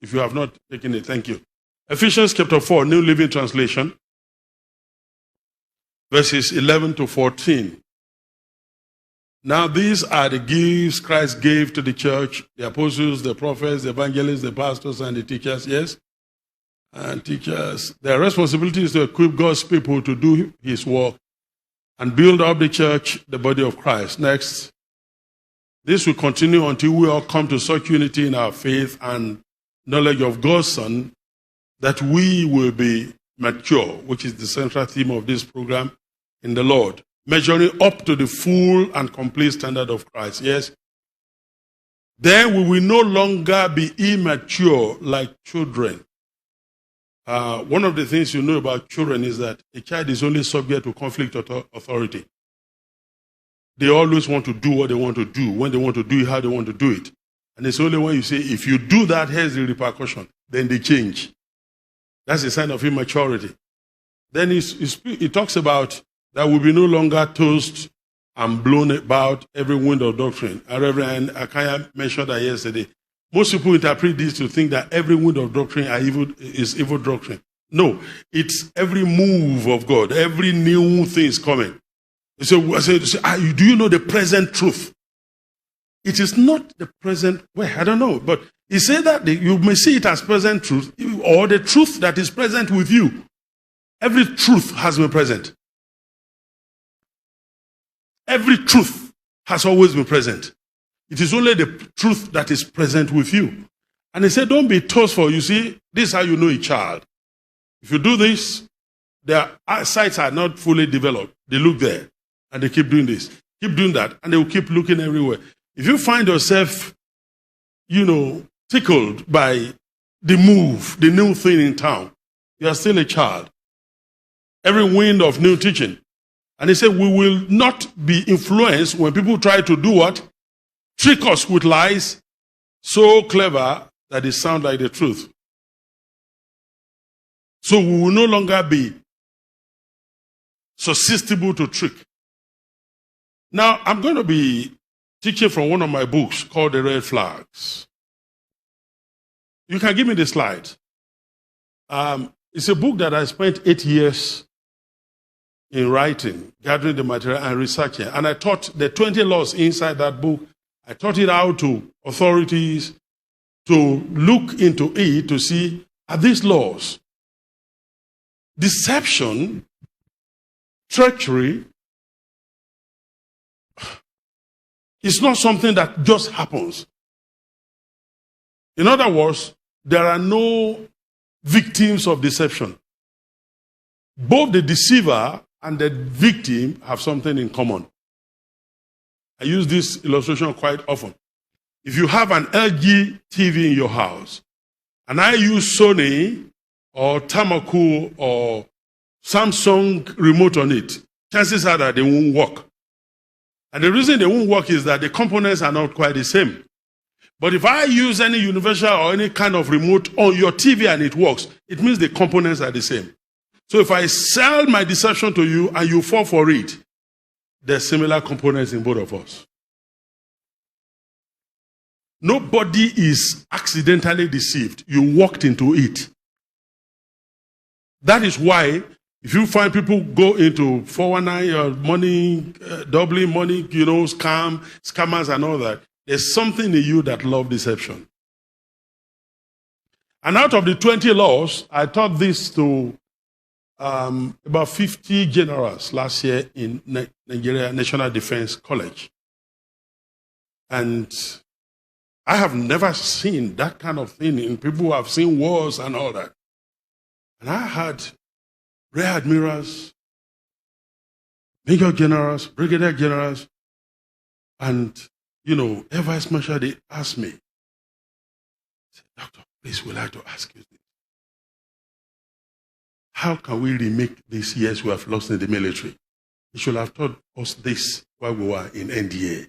If you have not taken it, thank you. Ephesians chapter 4, New Living Translation, verses 11 to 14. Now these are the gifts Christ gave to the church, the apostles, the prophets, the evangelists, the pastors, and the teachers, yes? And teachers. Their responsibility is to equip God's people to do his work and build up the church, the body of Christ. Next. This will continue until we all come to such unity in our faith and knowledge of God's Son that we will be mature, which is the central theme of this program, in the Lord, measuring up to the full and complete standard of Christ. Yes? Then we will no longer be immature like children. One of the things you know about children is that a child is only subject to conflict authority. They always want to do what they want to do, when they want to do it, how they want to do it. And it's only when you say, if you do that, here's the repercussion, then they change. That's a sign of immaturity. Then he talks about that will be no longer tossed and blown about every wind of doctrine. And Reverend Akaya mentioned that yesterday. Most people interpret this to think that every wind of doctrine is evil doctrine. No, it's every move of God, every new thing is coming. So I say, do you know the present truth? It is not the present, I don't know, but he said that you may see it as present truth or the truth that is present with you. Every truth has been present. Every truth has always been present. It is only the truth that is present with you. And he said, don't be tossful. You see, this is how you know a child. If you do this, their sights are not fully developed. They look there, and they keep doing this, keep doing that, and they will keep looking everywhere. If you find yourself, tickled by the move, the new thing in town, you are still a child. Every wind of new teaching. And he said, we will not be influenced when people try to do what? Trick us with lies so clever that it sounds like the truth. So we will no longer be susceptible to trick. Now, I'm going to be teaching from one of my books called The Red Flags. You can give me the slide. It's a book that I spent 8 years in writing, gathering the material and researching. And I taught the 20 laws inside that book. I taught it out to authorities to look into it to see, are these laws? Deception, treachery, is not something that just happens. In other words, there are no victims of deception. Both the deceiver and the victim have something in common. I use this illustration quite often. If you have an LG TV in your house, and I use Sony or Tamaku or Samsung remote on it, chances are that they won't work. And the reason they won't work is that the components are not quite the same. But if I use any universal or any kind of remote on your TV and it works, it means the components are the same. So if I sell my deception to you and you fall for it, there's similar components in both of us. Nobody is accidentally deceived. You walked into it. That is why if you find people go into 419 money, doubling money, scammers and all that, there's something in you that loves deception. And out of the 20 laws, I taught this to about 50 generals last year in Nigeria National Defense College. And I have never seen that kind of thing in people who have seen wars and all that. And I had rear admirals, major generals, brigadier generals, and, Air Vice Marshal, they asked me, Doctor, please, we'd like to ask you this. How can we remake these years we have lost in the military? You should have taught us this while we were in NDA.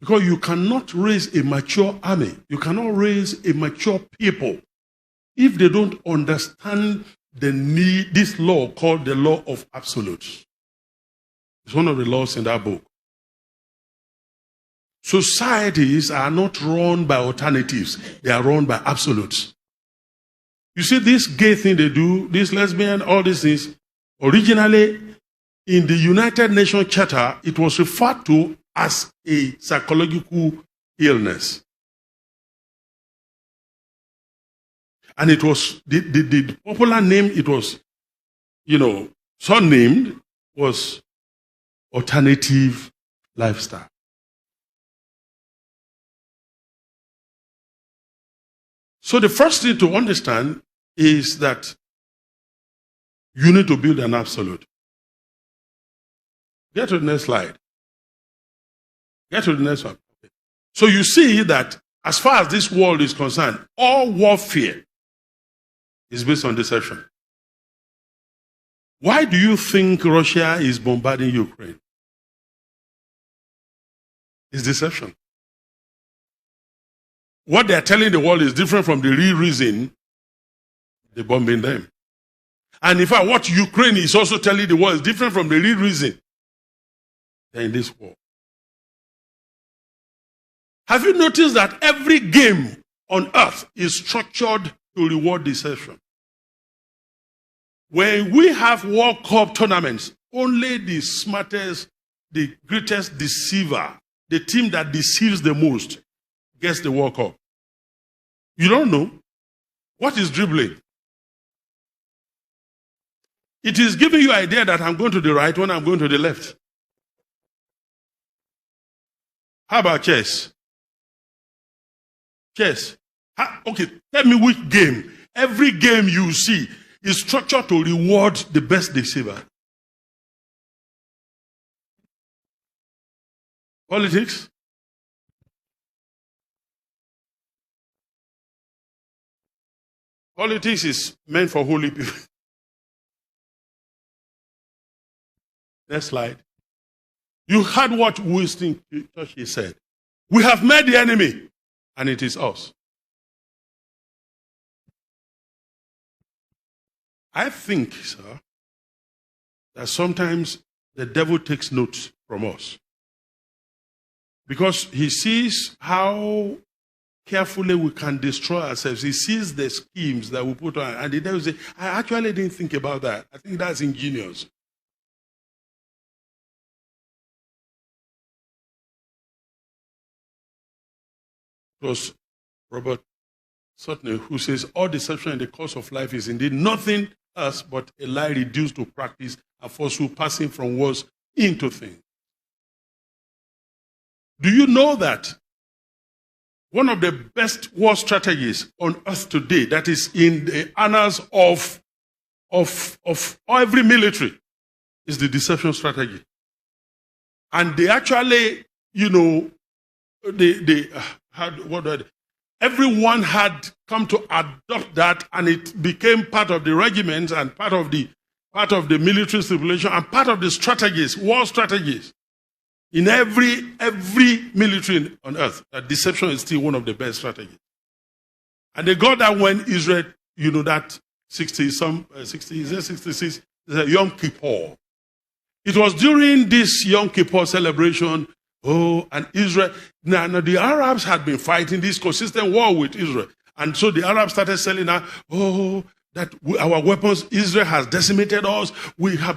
Because you cannot raise a mature army. You cannot raise a mature people if they don't understand the need, this law called the law of absolutes. It's one of the laws in that book. societies are not run by alternatives. They are run by absolutes. You see, this gay thing they do, this lesbian, all these things, originally in the United Nations Charter, it was referred to as a psychological illness. And it was, the popular name it was, surnamed was alternative lifestyle. So the first thing to understand is that you need to build an absolute. Get to the next slide. Get to the next one. Okay. So you see that as far as this world is concerned, all warfare is based on deception. Why do you think Russia is bombarding Ukraine? It's deception. What they're telling the world is different from the real reason they're bombing them. And in fact, what Ukraine is also telling the world is different from the real reason they're in this war. Have you noticed that every game on earth is structured to reward deception? When we have World Cup tournaments, only the smartest, the greatest deceiver, the team that deceives the most, gets the World Cup. You don't know what is dribbling. It is giving you an idea that I'm going to the right when I'm going to the left. How about chess? Chess. Okay, tell me which game. Every game you see is structured to reward the best deceiver. Politics. Politics is meant for holy people. Next slide. You heard what Winston Churchill said. We have met the enemy, and it is us. I think, sir, that sometimes the devil takes notes from us. Because he sees how carefully we can destroy ourselves. He sees the schemes that we put on. And the devil says, I actually didn't think about that. I think that's ingenious. It was Robert Sutton who says, all deception in the course of life is indeed nothing else but a lie reduced to practice, a falsehood passing from words into things. Do you know that one of the best war strategies on earth today that is in the annals of every military is the deception strategy? And they actually, everyone had come to adopt that, and it became part of the regiments and part of the military stipulation and part of the strategies, war strategies. In every military on earth, that deception is still one of the best strategies. And they got that when Israel, that 66, Yom Kippur. It was during this Yom Kippur celebration, and Israel, now the Arabs had been fighting this consistent war with Israel. And so the Arabs started selling out, that our weapons, Israel has decimated us. We are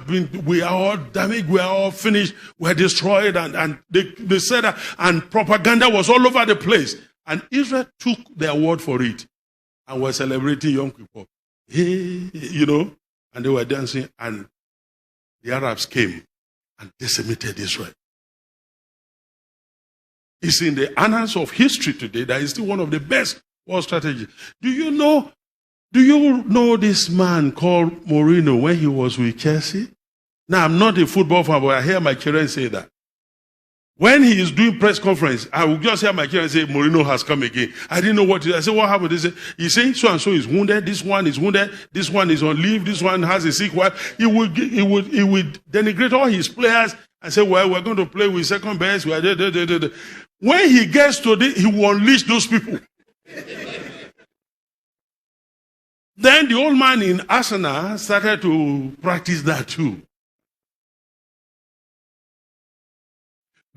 all damaged. We are all finished. We are destroyed. And they said that, and propaganda was all over the place. And Israel took their word for it and were celebrating Yom Kippur. And they were dancing, and the Arabs came and decimated Israel. It's in the annals of history today that is still one of the best war strategies. Do you know this man called Mourinho when he was with Chelsea? Now, I'm not a football fan, but I hear my children say that. When he is doing press conference, I will just hear my children say, Mourinho has come again. I didn't know what to do. I said, what happened? They say, he's saying so-and-so is wounded. This one is wounded. This one is on leave. This one has a sick wife. He would denigrate all his players and say, well, we're going to play with second best. When he gets to this, he will unleash those people. Then the old man in Arsenal started to practice that too.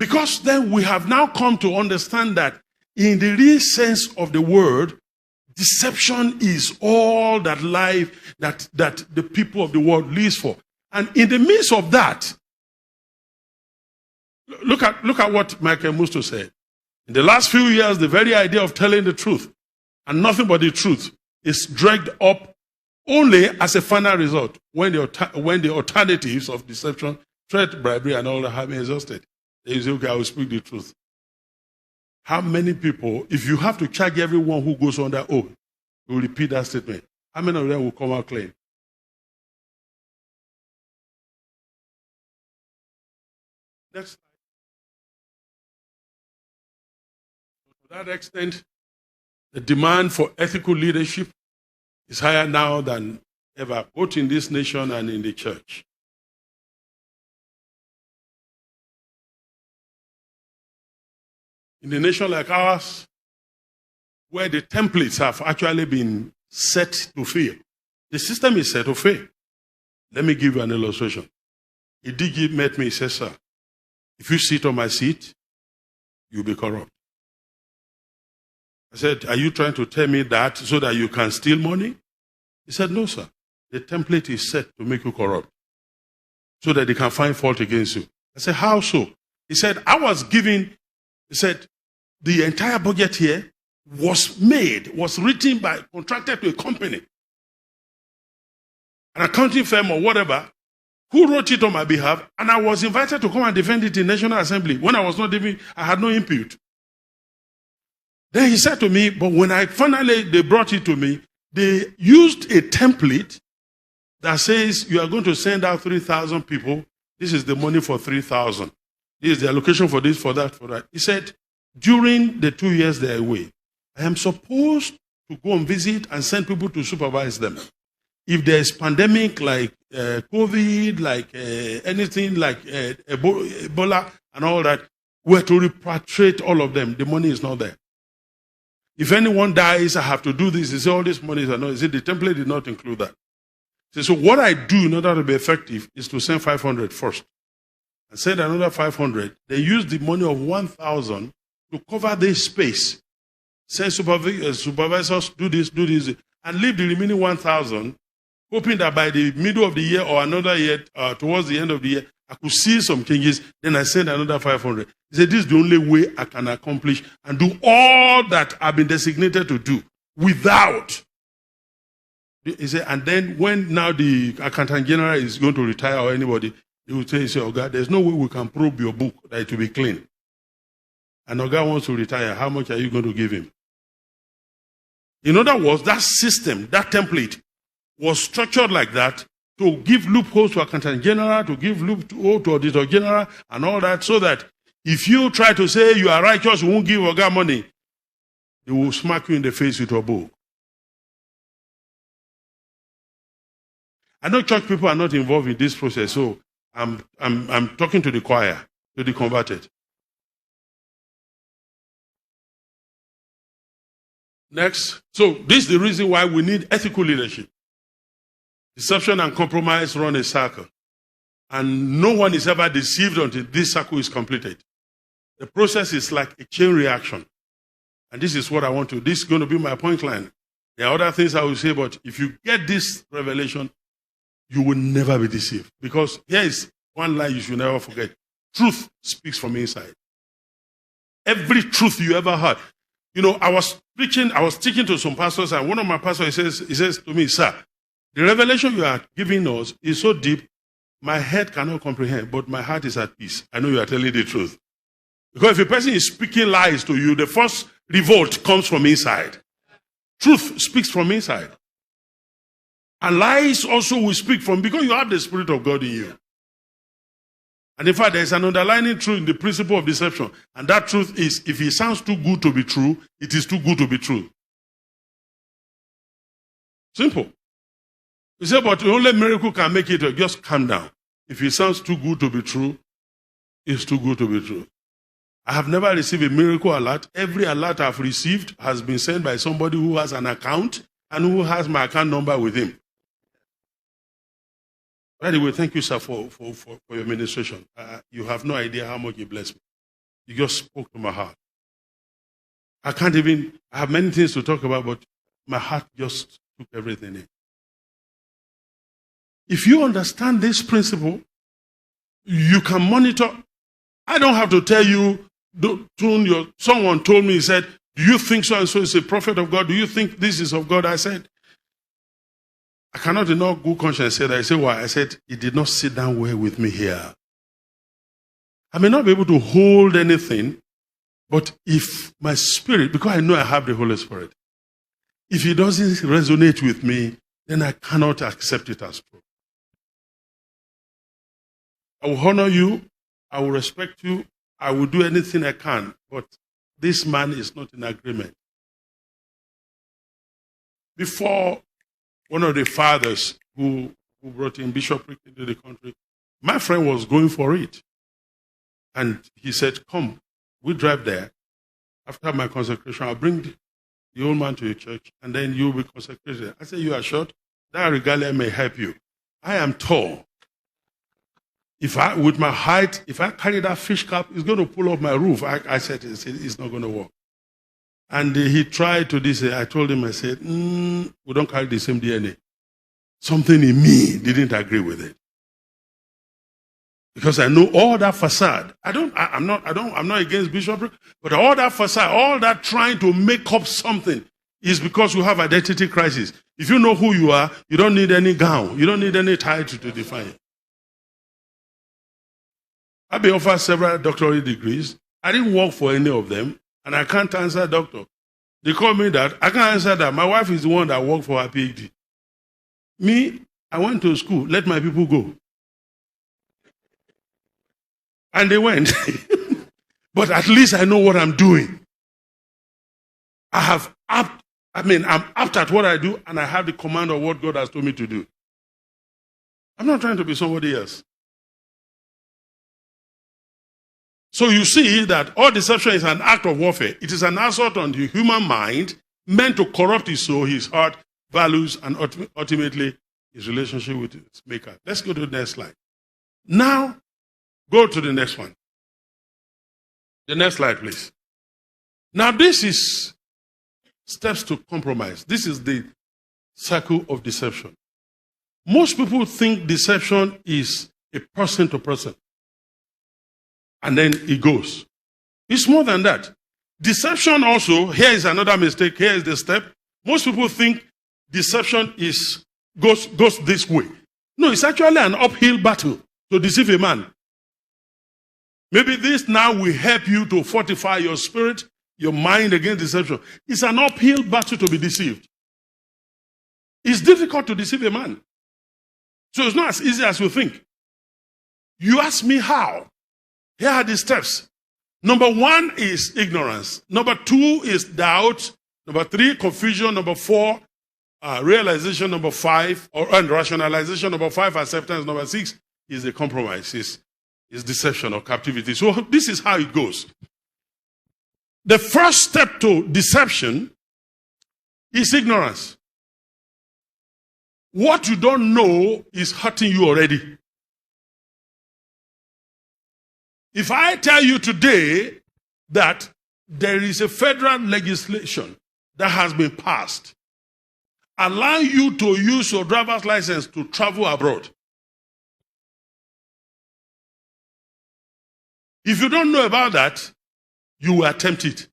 Because then we have now come to understand that in the real sense of the word, deception is all that life that the people of the world lives for. And in the midst of that, look at what Michael Musto said. In the last few years, the very idea of telling the truth and nothing but the truth is dragged up only as a final result when the alternatives of deception, threat, bribery, and all that have been exhausted. They say, okay, I will speak the truth. How many people, if you have to charge everyone who goes under oath, you will repeat that statement, how many of them will come out clean? Next slide. To that extent, the demand for ethical leadership is higher now than ever, both in this nation and in the church. In a nation like ours, where the templates have actually been set to fail, the system is set to fail. Let me give you an illustration. A DG met me, he said, sir, if you sit on my seat, you'll be corrupt. I said, are you trying to tell me that so that you can steal money? He said, no, sir. The template is set to make you corrupt so that they can find fault against you. I said, how so? He said, he said, the entire budget here was written contracted to a company, an accounting firm or whatever, who wrote it on my behalf, and I was invited to come and defend it in National Assembly when I had no input. Then he said to me, but when they brought it to me, they used a template that says you are going to send out 3,000 people. This is the money for 3,000. This is the allocation for this, for that, for that. He said, during the 2 years they're away, I am supposed to go and visit and send people to supervise them. If there is pandemic like COVID, like anything like Ebola and all that, we're to repatriate all of them. The money is not there. If anyone dies, I have to do this. He said, all this money is not. He said, the template did not include that. He said, so what I do in order to be effective is to send 500 first. And send another 500. They use the money of 1,000 to cover this space. Send supervisors, do this, and leave the remaining 1,000, hoping that by the middle of the year or another year, towards the end of the year, I could see some changes, then I send another 500. He said, this is the only way I can accomplish and do all that I've been designated to do without. He said, and then when now the accountant general is going to retire or anybody, he will say, oh God, there's no way we can probe your book that it will be clean. And Oga wants to retire. How much are you going to give him? In other words, that system, that template, was structured like that to give loopholes to accountant general, to give loopholes to auditor general, and all that, so that if you try to say you are righteous, you won't give Oga money, they will smack you in the face with a book. I know church people are not involved in this process, so I'm talking to the choir, to the converted. Next. So this is the reason why we need ethical leadership. Deception and compromise run a circle. And no one is ever deceived until this circle is completed. The process is like a chain reaction. And this is what I want to, this is going to be my point line. There are other things I will say, but if you get this revelation, you will never be deceived. Because here is one line you should never forget. Truth speaks from inside. Every truth you ever heard. You know, I was teaching to some pastors, and one of my pastors he says to me, sir, the revelation you are giving us is so deep, my head cannot comprehend, but my heart is at peace. I know you are telling the truth. Because if a person is speaking lies to you, the first revolt comes from inside. Truth speaks from inside. And lies also will speak from, because you have the Spirit of God in you. And in fact, there is an underlying truth in the principle of deception. And that truth is, if it sounds too good to be true, it is too good to be true. Simple. You say, but only miracle can make it. Just calm down. If it sounds too good to be true, it's too good to be true. I have never received a miracle alert. Every alert I've received has been sent by somebody who has an account and who has my account number with him. By the way, thank you, sir, for your administration. You have no idea how much you bless me. You just spoke to my heart. I have many things to talk about, but my heart just took everything in. If you understand this principle, you can monitor. I don't have to tell you, someone told me, he said, do you think so and so is a prophet of God? Do you think this is of God? I said, I cannot in all good conscience say that. I said, why? I said, he did not sit down well with me here. I may not be able to hold anything, but if my spirit, because I know I have the Holy Spirit, if it doesn't resonate with me, then I cannot accept it as true. I will honor you. I will respect you. I will do anything I can, but this man is not in agreement. Before one of the fathers who brought in bishopric into the country, my friend was going for it. And he said, come, we drive there. After my consecration, I'll bring the old man to your church, and then you'll be consecrated. I said, you are short? That regalia may help you. I am tall. With my height, if I carry that fish cap, it's going to pull off my roof. I said, it's not going to work. And he tried to this. I told him, I said, we don't carry the same DNA. Something in me didn't agree with it. Because I know all that facade. I'm not against bishopric, but all that facade, all that trying to make up something is because you have identity crisis. If you know who you are, you don't need any gown. You don't need any title to define it. I've been offered several doctoral degrees. I didn't work for any of them, and I can't answer doctor. They call me that. I can't answer that. My wife is the one that worked for her PhD. Me, I went to school. Let my people go. And they went. But at least I know what I'm doing. I'm apt at what I do, and I have the command of what God has told me to do. I'm not trying to be somebody else. So you see that all deception is an act of warfare. It is an assault on the human mind meant to corrupt his soul, his heart, values, and ultimately his relationship with its maker. Let's go to the next slide. Now, go to the next one. The next slide, please. Now, this is steps to compromise. This is the circle of deception. Most people think deception is a person to person. And then it goes. It's more than that. Deception also, here is another mistake, here is the step. Most people think deception goes this way. No, it's actually an uphill battle to deceive a man. Maybe this now will help you to fortify your spirit, your mind against deception. It's an uphill battle to be deceived. It's difficult to deceive a man. So it's not as easy as you think. You ask me how. Here are the steps. Number 1 is ignorance. Number 2 is doubt. Number 3, confusion. Number 4, realization. Number 5, and rationalization. Number 5, acceptance. Number 6 is the compromise. Is deception or captivity. So this is how it goes. The first step to deception is ignorance. What you don't know is hurting you already. If I tell you today that there is a federal legislation that has been passed allowing you to use your driver's license to travel abroad, if you don't know about that, you will attempt it.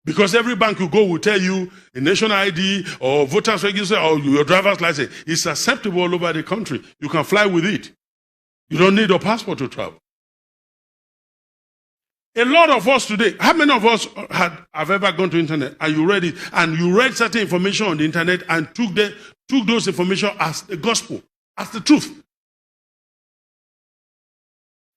Because every bank you go will tell you a national ID or voter's register or your driver's license is acceptable all over the country. You can fly with it. You don't need a passport to travel. A lot of us today, how many of us have ever gone to the internet and you read it and you read certain information on the internet and took those information as the gospel, as the truth?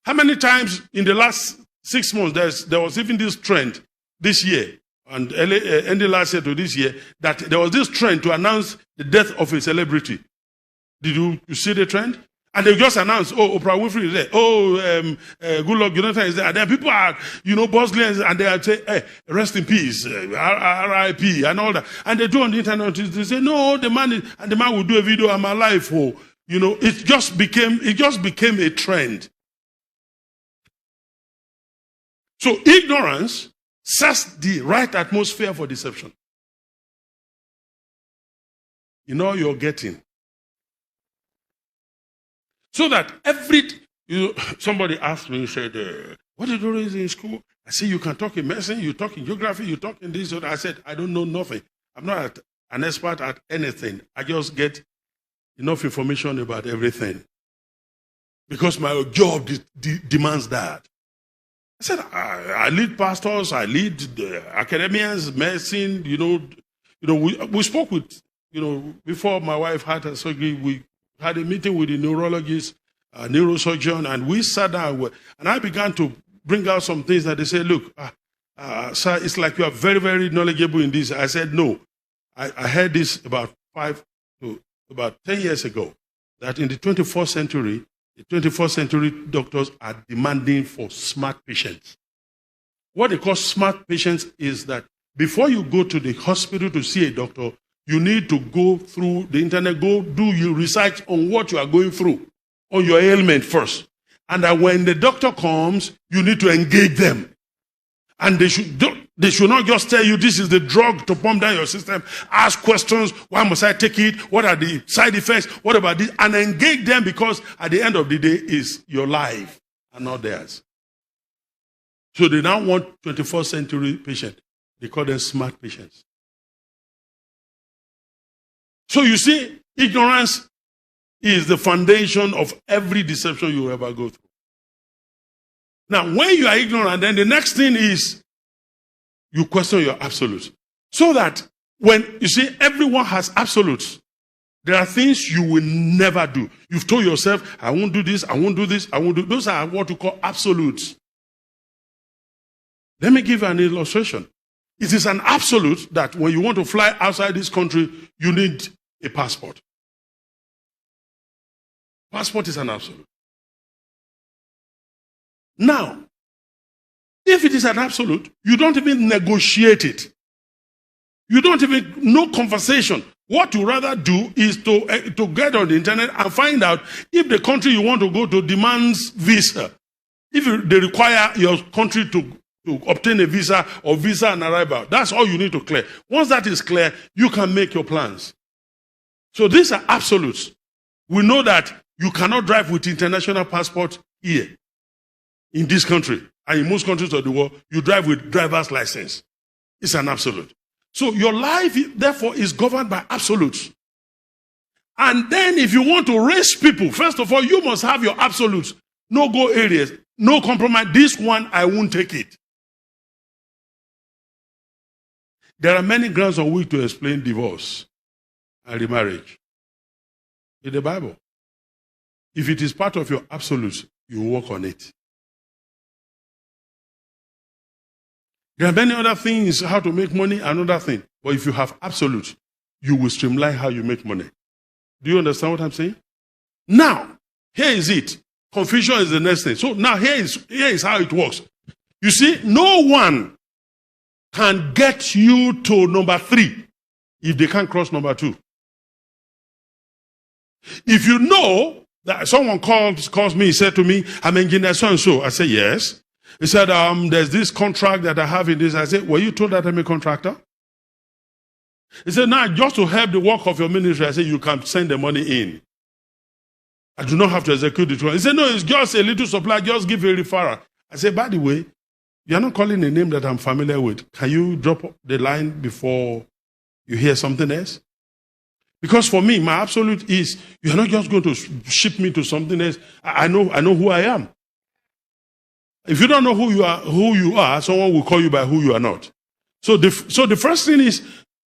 How many times in the last 6 months there was even this trend this year and ending last year to this year that there was this trend to announce the death of a celebrity? Did you see the trend? And they just announced, oh, Oprah Winfrey is there. Oh, good luck, Jonathan is there. And then people are, bustling and they are saying, hey, rest in peace, R.I.P. and all that. And they do on the internet, they say, no, the man will do a video, I'm alive. It just became a trend. So ignorance sets the right atmosphere for deception. In all you're getting. So that somebody asked me, said, what did you do in school? I said, you can talk in medicine, you talk in geography, you talk in this. I said, I don't know nothing. I'm not an expert at anything. I just get enough information about everything. Because my job demands that. I said, I lead pastors, I lead the academians, medicine, we spoke with, before my wife had her surgery, we had a meeting with the neurologist, neurosurgeon, and we sat down, and I began to bring out some things that they said, look, sir, it's like you are very, very knowledgeable in this. I said, no. I heard this about 10 years ago, that in the 21st century doctors are demanding for smart patients. What they call smart patients is that before you go to the hospital to see a doctor, you need to go through the internet, go do your research on what you are going through, on your ailment first. And that when the doctor comes, you need to engage them. And they should not just tell you this is the drug to pump down your system. Ask questions. Why must I take it? What are the side effects? What about this? And engage them, because at the end of the day is your life and not theirs. So they now want 21st century patients. They call them smart patients. So you see, ignorance is the foundation of every deception you ever go through. Now, when you are ignorant, then the next thing is you question your absolutes. So that when you see everyone has absolutes, there are things you will never do. You've told yourself, I won't do this, I won't do this, I won't do. Those are what you call absolutes. Let me give you an illustration. It is an absolute that when you want to fly outside this country, you need a passport. Passport is an absolute. Now, if it is an absolute, you don't even negotiate it. You don't even, no conversation. What you rather do is to get on the internet and find out if the country you want to go to demands visa. If they require your country to obtain a visa or visa and arrival. That's all you need to clear. Once that is clear, you can make your plans. So these are absolutes. We know that you cannot drive with international passport here in this country. And in most countries of the world, you drive with driver's license. It's an absolute. So your life, therefore, is governed by absolutes. And then if you want to raise people, first of all, you must have your absolutes. No go areas, no compromise. This one, I won't take it. There are many grounds on which to explain divorce and remarriage in the Bible. If it is part of your absolutes, you work on it. There are many other things, how to make money, another thing. But if you have absolutes, you will streamline how you make money. Do you understand what I'm saying? Now, here is it. Confusion is the next thing. So now here is how it works. You see, no one can get you to number 3 if they can't cross number 2. If you know that someone calls me, he said to me, I'm engineer so-and-so. I said, yes. He said, there's this contract that I have in this. I said, were you told that I'm a contractor? He said, now, just to help the work of your ministry, I said, you can send the money in. I do not have to execute it. He said, no, it's just a little supply, just give a referral. I said, by the way, you're not calling a name that I'm familiar with. Can you drop the line before you hear something else? Because for me, my absolute is, you're not just going to ship me to something else. I know who I am. If you don't know who you are, someone will call you by who you are not. So the first thing is,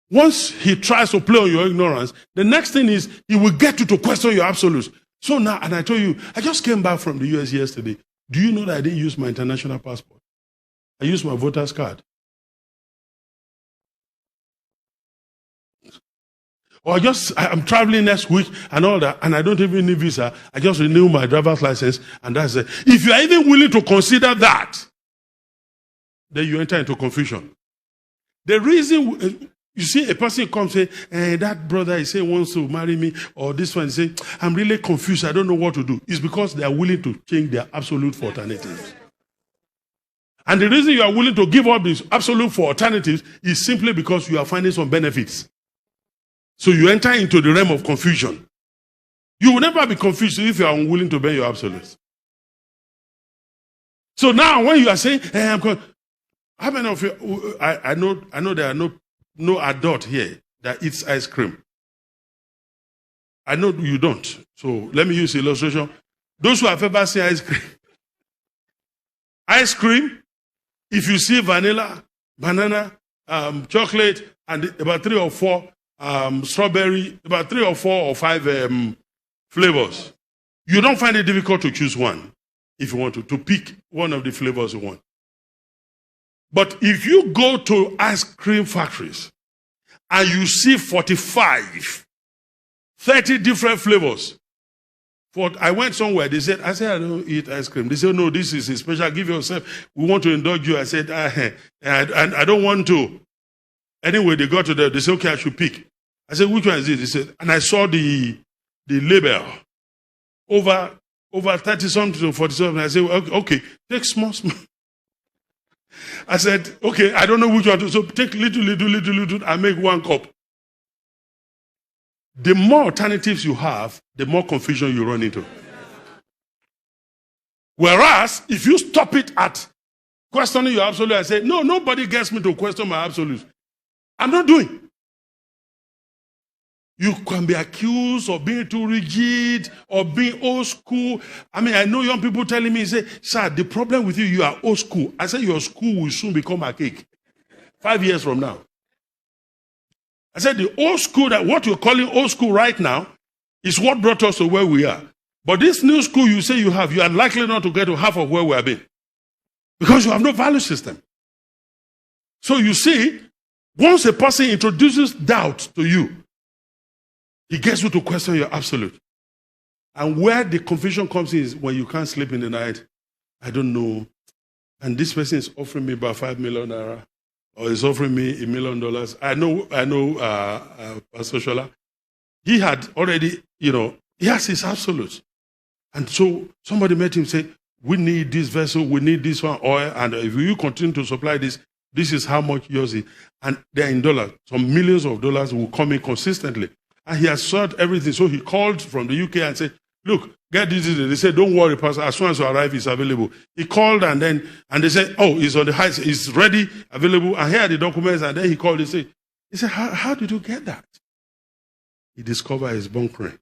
once he tries to play on your ignorance, the next thing is, he will get you to question your absolutes. So now, and I told you, I just came back from the US yesterday. Do you know that I didn't use my international passport? I used my voter's card. Or I'm traveling next week and all that, and I don't even need visa. I just renew my driver's license, and that's it. If you are even willing to consider that, then you enter into confusion. The reason, you see, a person comes and say, that brother is saying wants to marry me, or this one is saying, I'm really confused, I don't know what to do. It's because they are willing to change their absolute for alternatives. And the reason you are willing to give up this absolute for alternatives is simply because you are finding some benefits. So you enter into the realm of confusion. You will never be confused if you are unwilling to bear your absolutes. So now when you are saying, hey, I'm going, how many of you, I know there are no adult here that eats ice cream. I know you don't. So let me use illustration. Those who have ever seen ice cream, if you see vanilla, banana, chocolate, and about 3 or 4 strawberry, about 3 or 4 or 5 flavors, you don't find it difficult to choose one if you want to pick one of the flavors you want. But if you go to ice cream factories and you see 45, 30 different flavors, I went somewhere, I said, I don't eat ice cream. They said, no, this is a special, give yourself, we want to indulge you. I said, I don't want to. Anyway, they got to there, they said, okay, I should pick. I said, which one is it? They said, and I saw the label, over 30 something to 40 something. I said, okay, take small. I said, okay, I don't know which one to, so take little, and make 1 cup. The more alternatives you have, the more confusion you run into. Whereas, if you stop it at questioning your absolute, I say, no, nobody gets me to question my absolute. I'm not doing. You can be accused of being too rigid or being old school. I mean, I know young people telling me, say, sir, the problem with you are old school. I said, your school will soon become archaic. 5 years from now. I said, the old school, that what you're calling old school right now, is what brought us to where we are. But this new school you say you are likely not to get to half of where we have been. Because you have no value system. So you see, once a person introduces doubt to you, he gets you to question your absolute. And where the confusion comes in is when you can't sleep in the night. I don't know. And this person is offering me about 5 million naira. Or is offering me $1 million. I know, Pastor Shola. He had already, he has his absolute. And so somebody met him and said, we need this vessel, we need this one oil, and if you continue to supply this, this is how much yours is. And they're in dollars. Some millions of dollars will come in consistently. And he has sought everything. So he called from the UK and said, look, get this. They said, don't worry, Pastor. As soon as you arrive, it's available. He called and they said, oh, it's on the heights. It's ready, available. And here are the documents. And then he called. He said, how did you get that? He discovered his bunkering.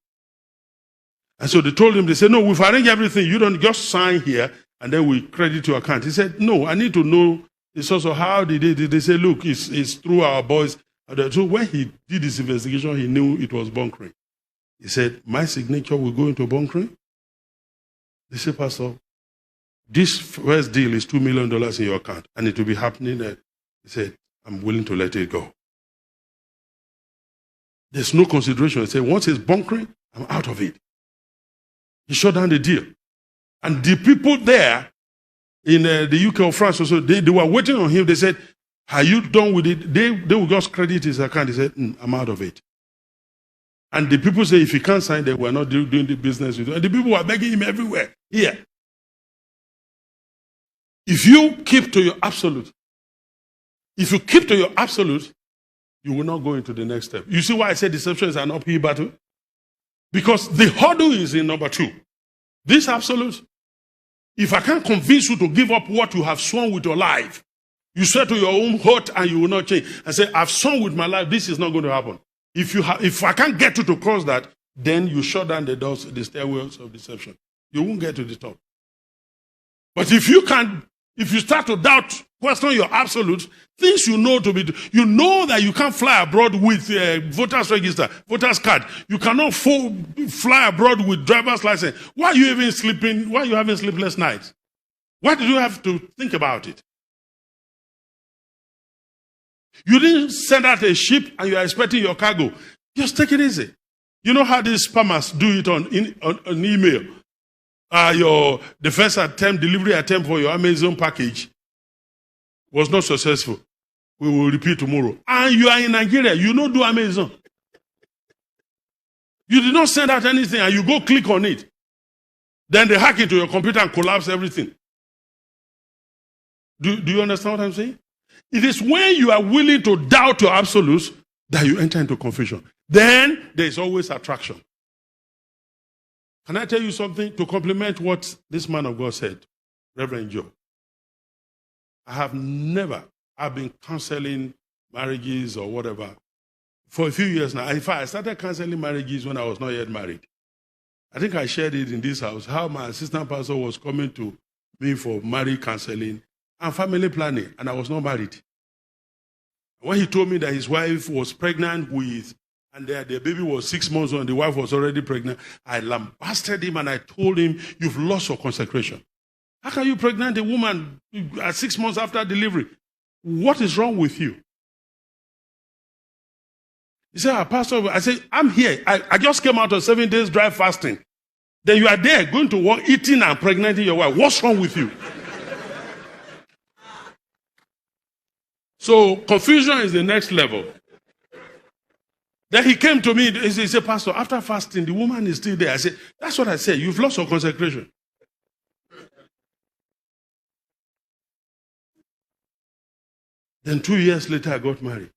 And so they told him, they said, no, we've arranged everything. You don't just sign here and then we credit your account. He said, no, I need to know the source of how did they say, look, it's through our boys. So when he did this investigation, he knew it was bunkering. He said, my signature will go into bunkering? They said, Pastor, this first deal is $2 million in your account, and it will be happening there. He said, I'm willing to let it go. There's no consideration. He said, once it's bunkering, I'm out of it. He shut down the deal. And the people there in the UK or France also, they were waiting on him. They said, are you done with it? They will just credit his account. He said, I'm out of it. And the people say, if he can't sign, they were not doing the business with him. And the people were begging him everywhere. Here. If you keep to your absolute, you will not go into the next step. You see why I said deception is an uphill battle? Because the hurdle is in number 2. This absolute, if I can't convince you to give up what you have sworn with your life, you swear to your own heart and you will not change. And say, I've sworn with my life, this is not going to happen. If I can't get you to cross that, then you shut down the doors, the stairwells of deception. You won't get to the top. But if you start to doubt, question your absolute, things you know that you can't fly abroad with voters register, voters card. You cannot fly abroad with driver's license. Why are you even sleeping? Why are you having sleepless nights? Why did you have to think about it? You didn't send out a ship and you are expecting your cargo. Just take it easy. You know how these spammers do it on email? The first delivery attempt for your Amazon package was not successful. We will repeat tomorrow. And you are in Nigeria. You don't do Amazon. You did not send out anything and you go click on it. Then they hack into your computer and collapse everything. Do you understand what I'm saying? It is when you are willing to doubt your absolutes that you enter into confusion. Then there is always attraction. Can I tell you something to complement what this man of God said, Reverend Joe? I've been counseling marriages or whatever for a few years now. In fact, I started counseling marriages when I was not yet married. I think I shared it in this house, how my assistant pastor was coming to me for marriage counseling and family planning, and I was not married. When he told me that his wife was pregnant with, and the baby was 6 months old and the wife was already pregnant, I lambasted him and I told him, you've lost your consecration. How can you pregnant a woman at 6 months after delivery? What is wrong with you? He said, Pastor, I said, I'm here. I just came out of 7 days dry fasting. Then you are there going to work, eating and pregnanting your wife. What's wrong with you? So confusion is the next level. Then he came to me, he said, Pastor, after fasting, the woman is still there. I said, that's what I said. You've lost your consecration. Then 2 years later, I got married.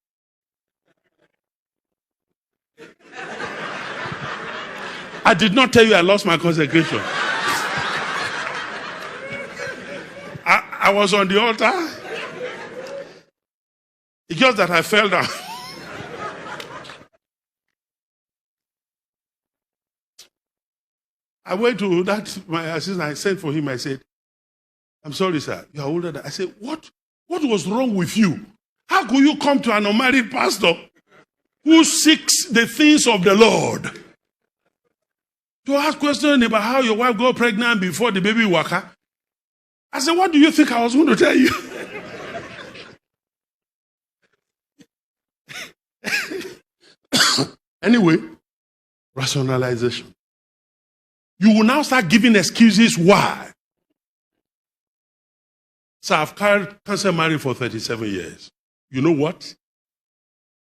I did not tell you I lost my consecration. I was on the altar. It's just that I fell down. I went to my assistant, I sent for him, I said, I'm sorry, sir, you are older than I said, what was wrong with you? How could you come to an unmarried pastor who seeks the things of the Lord to ask questions about how your wife got pregnant before the baby waka? I said, what do you think I was going to tell you? Anyway, rationalization. You will now start giving excuses why. So I've counseled marriage for 37 years. You know what?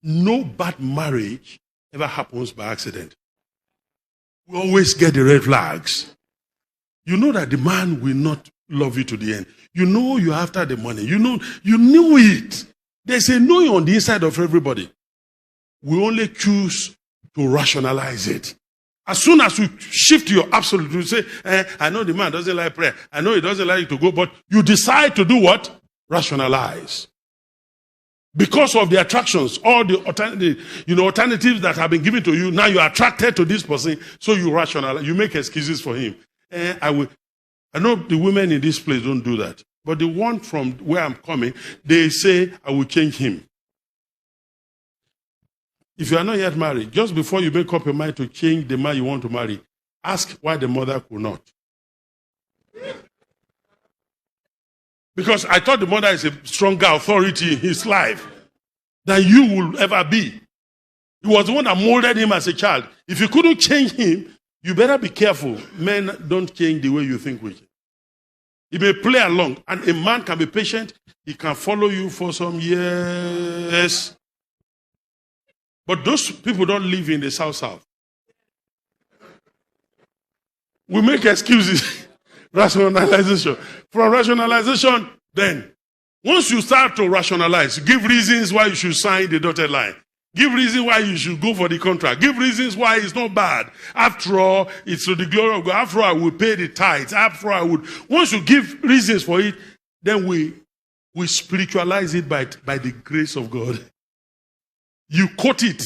No bad marriage ever happens by accident. We always get the red flags. You know that the man will not love you to the end. You know you're after the money. You knew it. There's a knowing on the inside of everybody. We only choose to rationalize it. As soon as you shift your absolute, you say, I know the man doesn't like prayer. I know he doesn't like to go, but you decide to do what? Rationalize. Because of the attractions, all the alternatives that have been given to you, now you are attracted to this person, so you rationalize, you make excuses for him. I know the women in this place don't do that, but the one from where I'm coming, they say, I will change him. If you are not yet married, just before you make up your mind to change the man you want to marry, ask why the mother could not. Because I thought the mother is a stronger authority in his life than you will ever be. He was the one that molded him as a child. If you couldn't change him, you better be careful. Men don't change the way you think we change. He may play along, and a man can be patient. He can follow you for some years. But those people don't live in the South. We make excuses. Rationalization. From rationalization, then, once you start to rationalize, give reasons why you should sign the dotted line. Give reasons why you should go for the contract. Give reasons why it's not bad. After all, it's to the glory of God. After all, I will pay the tithes. After all, I would. Once you give reasons for it, then we spiritualize it by the grace of God. You quote it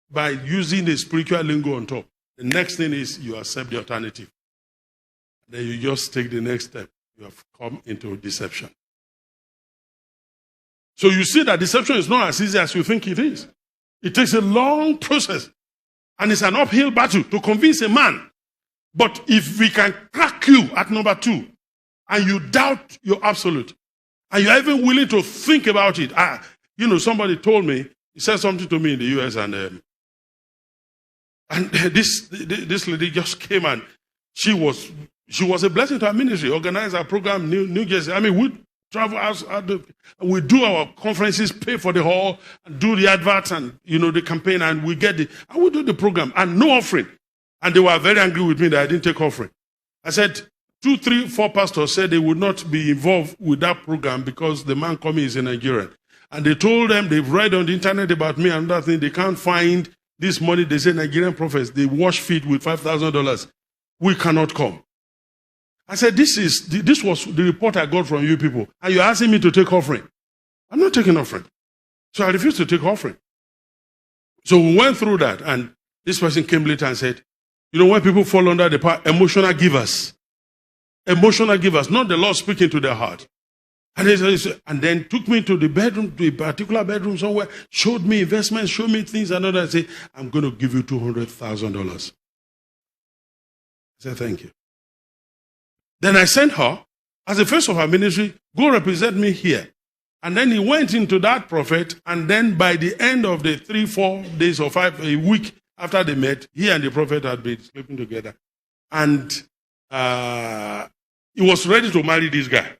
by using the spiritual lingo on top. The next thing is you accept the alternative. Then you just take the next step. You have come into deception. So you see that deception is not as easy as you think it is. It takes a long process. And it's an uphill battle to convince a man. But if we can crack you at number 2, and you doubt your absolute, and you're even willing to think about it. Somebody told me, he said something to me in the U.S. and this lady just came and she was a blessing to our ministry, organized our program, New Jersey. I mean, we travel out, we do our conferences, pay for the hall, do the adverts and, the campaign, and we do the program, and no offering. And they were very angry with me that I didn't take offering. I said, 2, 3, 4 pastors said they would not be involved with that program because the man coming is a Nigerian. And they told them, they've read on the internet about me and that thing, they can't find this money. They say Nigerian prophets, they wash feet with $5,000. We cannot come. I said, this was the report I got from you people. And you're asking me to take offering. I'm not taking offering. So I refused to take offering. So we went through that, and this person came later and said, you know, when people fall under the power, emotional givers, not the Lord speaking to their heart. And then took me to the bedroom, to a particular bedroom somewhere, showed me investments, showed me things, and others. I said, I'm going to give you $200,000. I said, thank you. Then I sent her, as the first of her ministry, go represent me here. And then he went into that prophet, and then by the end of the 3, 4 days or 5, a week after they met, he and the prophet had been sleeping together. And he was ready to marry this guy.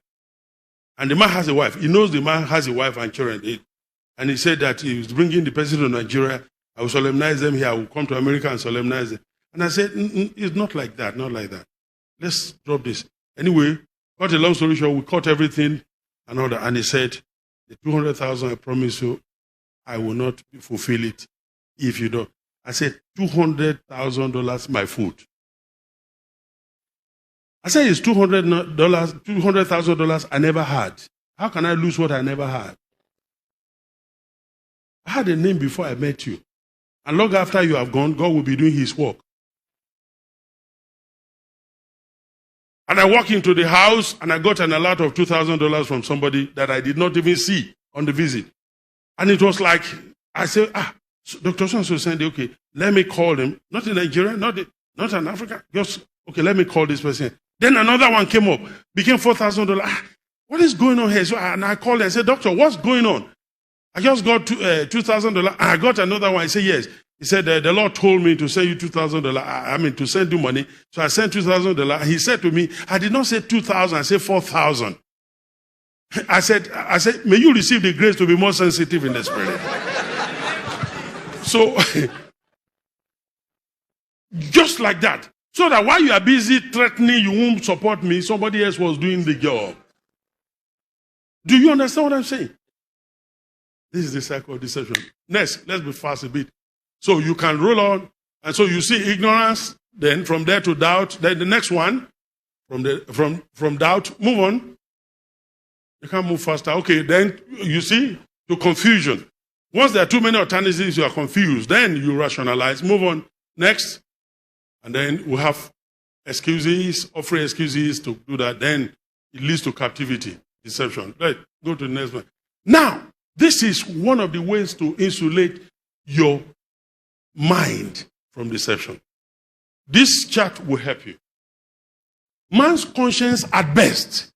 And the man has a wife. He knows the man has a wife and children. And he said that he was bringing the person to Nigeria. I will solemnize them here. I will come to America and solemnize them. And I said, it's not like that, not like that. Let's drop this. Anyway, cut a long story short, we cut everything and all that. And he said, the $200,000 I promise you, I will not fulfill it if you don't. I said, $200,000 my food. I said, it's $200,000 I never had. How can I lose what I never had? I had a name before I met you. And long after you have gone, God will be doing his work. And I walked into the house and I got an alert of $2,000 from somebody that I did not even see on the visit. And it was like, I said, Dr. So said, okay, let me call him. Not in Nigeria, not in Africa. Just, okay, let me call this person. Then another one came up, became $4,000. What is going on here? So and I called and I said, doctor, what's going on? I just got $2,000. I got another one. I said, yes. He said, the Lord told me to send you $2,000. To send you money. So I sent $2,000. He said to me, I did not say 2,000, I said 4,000. I said, may you receive the grace to be more sensitive in the spirit. So, just like that. So that while you are busy threatening you won't support me, somebody else was doing the job. Do you understand what I'm saying? This is the cycle of deception. Next, let's be fast a bit. So you can roll on, and so you see ignorance, then from there to doubt, then the next one, from doubt, move on. You can't move faster. Okay, then you see, to confusion. Once there are too many alternatives, you are confused. Then you rationalize. Move on. Next. And then we have excuses, offering excuses to do that. Then it leads to captivity, deception. Right, go to the next one. Now, this is one of the ways to insulate your mind from deception. This chart will help you. Man's conscience at best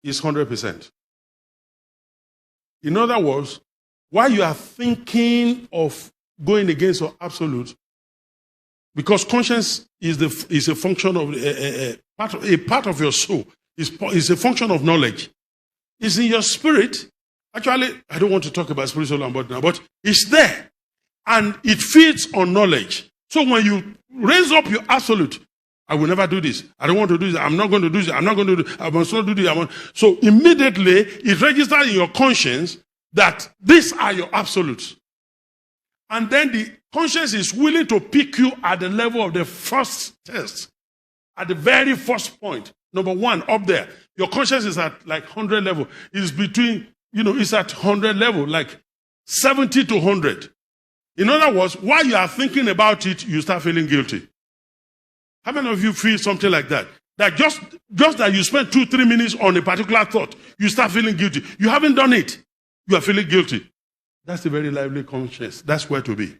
is 100%. In other words, while you are thinking of going against your absolute, because conscience is a function of a part of your soul. It's a function of knowledge. It's in your spirit. Actually, I don't want to talk about spiritual and body now, but it's there. And it feeds on knowledge. So when you raise up your absolute, I will never do this. I don't want to do this. I'm not going to do this. I'm not going to do this. I must not do this. So immediately, it registers in your conscience that these are your absolutes. And then the conscience is willing to pick you at the level of the first test. At the very first point. Number one, up there. Your conscience is at like 100 level. It's between, it's at 100 level, like 70 to 100. In other words, while you are thinking about it, you start feeling guilty. How many of you feel something like that? That just that you spend 2-3 minutes on a particular thought, you start feeling guilty. You haven't done it. You are feeling guilty. That's a very lively conscience. That's where to be.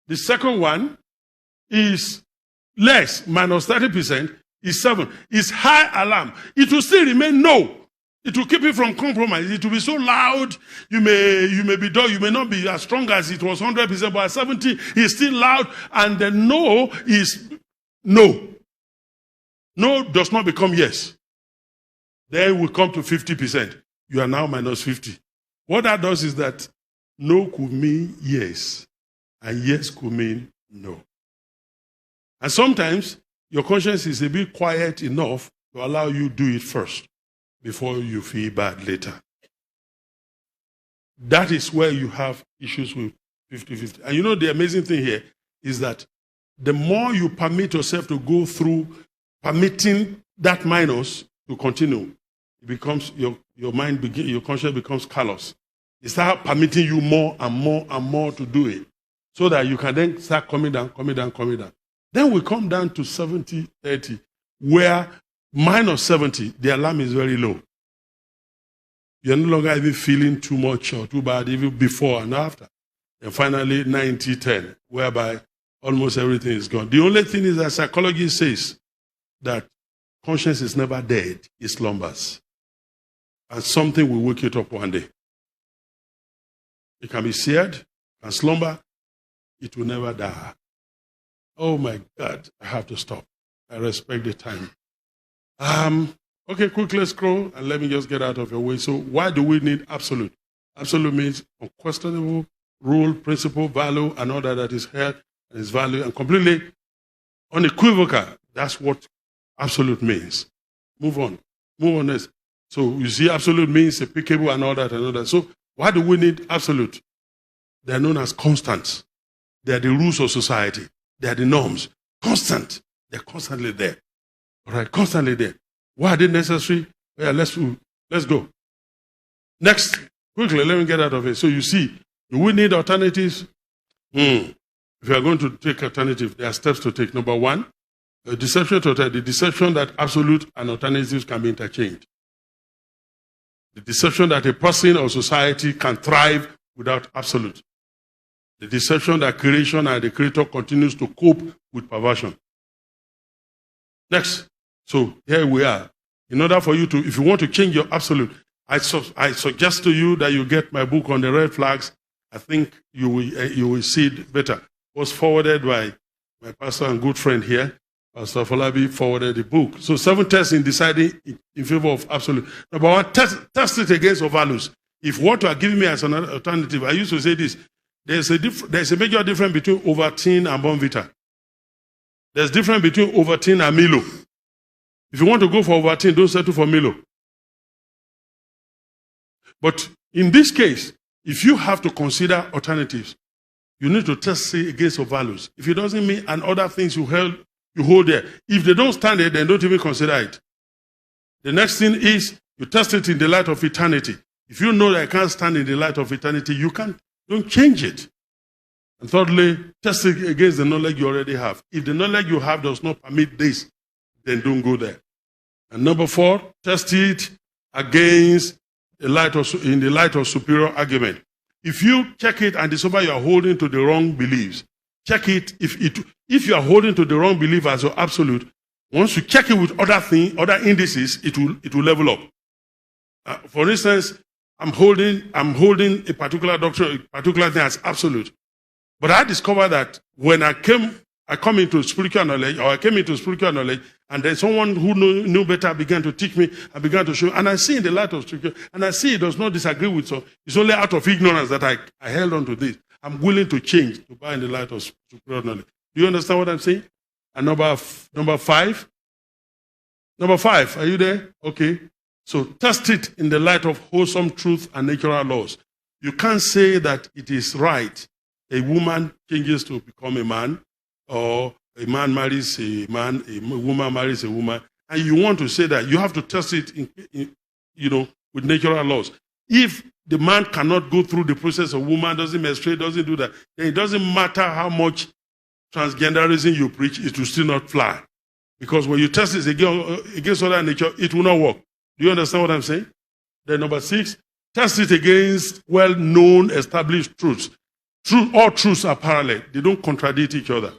The second one is less, minus 30%, is 7. It's high alarm. It will still remain no. It will keep you from compromise. It will be so loud, you may be dull, you may not be as strong as it was 100%, but at 70, it's still loud, and the no is no. No does not become yes. Then we come to 50%. You are now minus 50. What that does is that no could mean yes, and yes could mean no. And sometimes your conscience is a bit quiet enough to allow you to do it first before you feel bad later. That is where you have issues with 50-50. And you know the amazing thing here is that the more you permit yourself to go through permitting that minus to continue, it becomes your conscience becomes callous. It starts permitting you more and more and more to do it, so that you can then start coming down. Then we come down to 70-30, where minus 70, the alarm is very low. You're no longer even feeling too much or too bad, even before and after. And finally, 90-10, whereby almost everything is gone. The only thing is that psychology says that conscience is never dead, it slumbers. And something will wake it up one day. It can be seared, can slumber, it will never die. Oh my God, I have to stop. I respect the time. Okay, quickly scroll and let me just get out of your way. So why do we need absolute? Absolute means unquestionable rule, principle, value, and all that is held and is value, and completely unequivocal. That's what absolute means. Move on. This. So you see, absolute means applicable and all that. So why do we need absolute? They are known as constants. They are the rules of society. They are the norms. Constant. They're constantly there. All right, constantly there. Why are they necessary? Yeah, let's go. Next, quickly, let me get out of it. So you see, do we need alternatives? If you are going to take alternative, there are steps to take. Number one, the deception that absolute and alternatives can be interchanged. The deception that a person or society can thrive without absolute. The deception that creation and the creator continues to cope with perversion. Next. So here we are. In order for you to, if you want to change your absolute, I suggest to you that you get my book on the red flags. I think you will see it better. It was forwarded by my pastor and good friend here. Pastor Falabi forwarded the book. So 7 tests in deciding in favor of absolute. Number one, test it against your values. If what you are giving me as an alternative, I used to say this, there's a major difference between Ovaltine and Bonvita. There's a difference between Ovaltine and Milo. If you want to go for Ovaltine, don't settle for Milo. But in this case, if you have to consider alternatives, you need to test it against your values. If it doesn't mean and other things you hold there. If they don't stand it, then don't even consider it. The next thing is you test it in the light of eternity. If you know that I can't stand in the light of eternity, don't change it. And thirdly, test it against the knowledge you already have. If the knowledge you have does not permit this, then don't go there. And number 4, test it against in the light of superior argument. If you check it and discover you are holding to the wrong beliefs, check it. If you are holding to the wrong belief as your absolute, once you check it with other indices, it will level up. For instance, I'm holding a particular doctrine, a particular thing as absolute. But I discovered that when I come into spiritual knowledge, and then someone who knew better began to teach me and began to show, and I see in the light of scripture, and I see it does not disagree with, so it's only out of ignorance that I held on to this. I'm willing to change to buy in the light of superior knowledge. Do you understand what I'm saying? And number 5. Number 5, are you there? Okay. So test it in the light of wholesome truth and natural laws. You can't say that it is right. A woman changes to become a man, or a man marries a man, a woman marries a woman, and you want to say that, you have to test it with natural laws. If the man cannot go through the process of woman, doesn't menstruate, doesn't do that, then it doesn't matter how much transgenderism you preach, it will still not fly. Because when you test it against other nature, it will not work. Do you understand what I'm saying? Then number 6, test it against well-known, established truths. All truths are parallel. They don't contradict each other.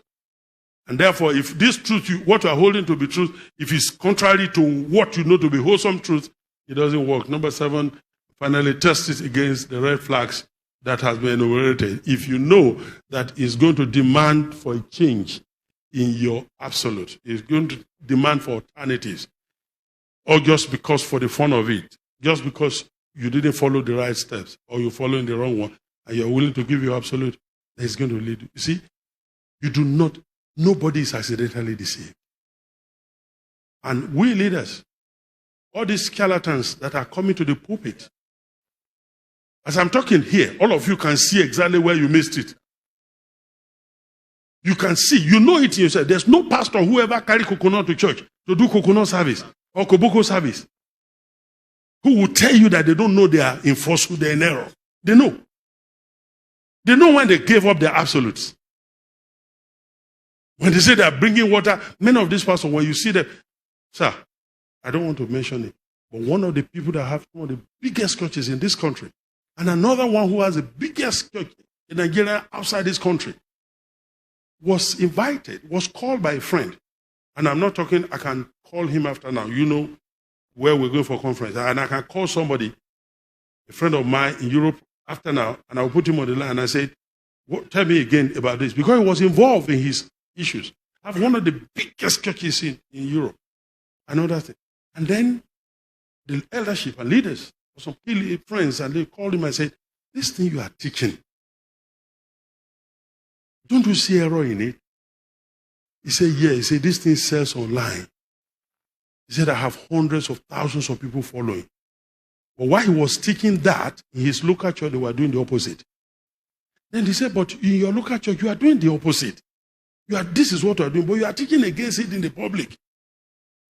And therefore, if this truth, what you are holding to be truth, if it's contrary to what you know to be wholesome truth, it doesn't work. Number 7, finally, test it against the red flags that has been enumerated. If you know that it's going to demand for a change in your absolute, it's going to demand for alternatives, or just because for the fun of it, just because you didn't follow the right steps, or you're following the wrong one, and you're willing to give your absolute, that is going to lead you. You see, nobody is accidentally deceived. And we leaders, all these skeletons that are coming to the pulpit, as I'm talking here, all of you can see exactly where you missed it. You can see, you know it yourself. There's no pastor who ever carry coconut to church to do coconut service or koboko service who will tell you that they don't know they are in falsehood, they're in error. They know. They know when they gave up their absolutes. When they say they are bringing water, many of these pastors, when you see them, sir, I don't want to mention it, but one of the people that have one of the biggest churches in this country, and another one who has the biggest church in Nigeria outside this country, was invited, was called by a friend. And I'm not talking, I can call him after now. You know where we're going for conference. And I can call somebody, a friend of mine in Europe after now, and I'll put him on the line and I say, tell me again about this. Because he was involved in his issues. I have one of the biggest churches in Europe. I know that thing. And then the eldership and leaders, some friends, and they called him and said, this thing you are teaching, don't you see error in it? He said, yeah. He said, this thing sells online. He said, I have hundreds of thousands of people following. But while he was teaching that, in his local church, they were doing the opposite. Then he said, but in your local church, you are doing the opposite. This is what you are doing, but you are teaching against it in the public.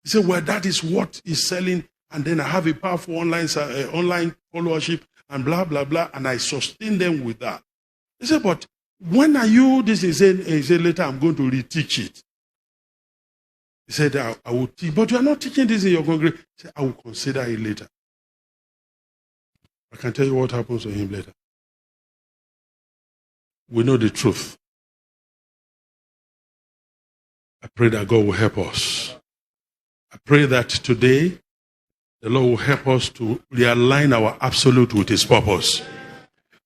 He said, well, that is what is selling, and then I have a powerful online followership, and blah, blah, blah, and I sustain them with that. He said, but when are you, he said, later I'm going to reteach it. He said, I will teach, but you are not teaching this in your congregation. He said, I will consider it later. I can tell you what happens to him later. We know the truth. I pray that God will help us. I pray that today the Lord will help us to realign our absolute with His purpose.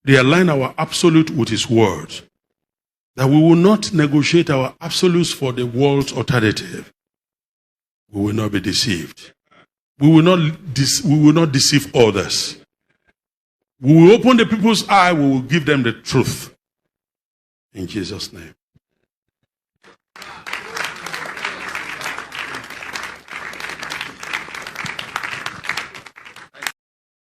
Realign our absolute with His word. That we will not negotiate our absolutes for the world's alternative. We will not be deceived. We will not deceive others. We will open the people's eye. We will give them the truth. In Jesus' name.